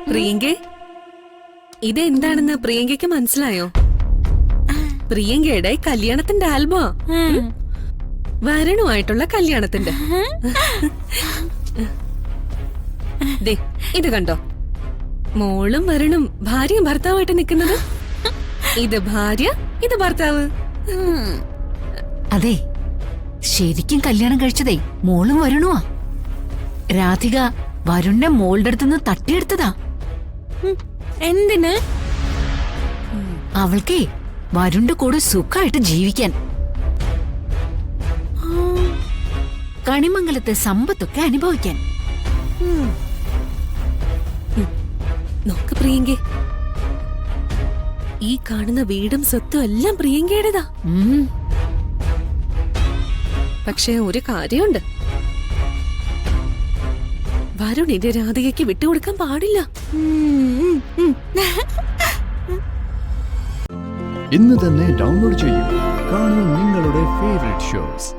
പ്രിയങ്കേ, ഇതെന്താണെന്ന് പ്രിയങ്കയ്ക്ക് മനസ്സിലായോ? പ്രിയങ്കയുടെ കല്യാണത്തിന്റെ ആൽബോ, വരുണുമായിട്ടുള്ള കല്യാണത്തിന്റെ. ദേ, ഇത് കണ്ടോ? മോളും വരുണും ഭാര്യയും ഭർത്താവായിട്ട് നിൽക്കുന്നത്. ഇത് ഭാര്യ, ഇത് ഭർത്താവ്. അതെ, ശരിക്കും കല്യാണം കഴിച്ചതേ മോളും വരുണുവാ. രാധിക വരുണിനെ മോളുടെ അടുത്തുനിന്ന് തട്ടിയെടുത്തതാ. എന്തിന്? അവൾക്കേ വരുണിന്റെ കൂടെ സുഖമായിട്ട് ജീവിക്കാൻ, കണിമംഗലത്തെ സമ്പത്തൊക്കെ അനുഭവിക്കാൻ. നോക്ക് പ്രിയങ്കേ, ഈ കാണുന്ന വീടും സ്വത്തും എല്ലാം പ്രിയങ്കയുടേതാ. പക്ഷെ ഒരു കാര്യമുണ്ട്, വരുണിന്റെ രാധികയ്ക്ക് വിട്ടുകൊടുക്കാൻ പാടില്ല. ഇന്ന് തന്നെ ഡൗൺലോഡ് ചെയ്യൂ. കാണൂ നിങ്ങളുടെ ഫേവറേറ്റ് ഷോസ്.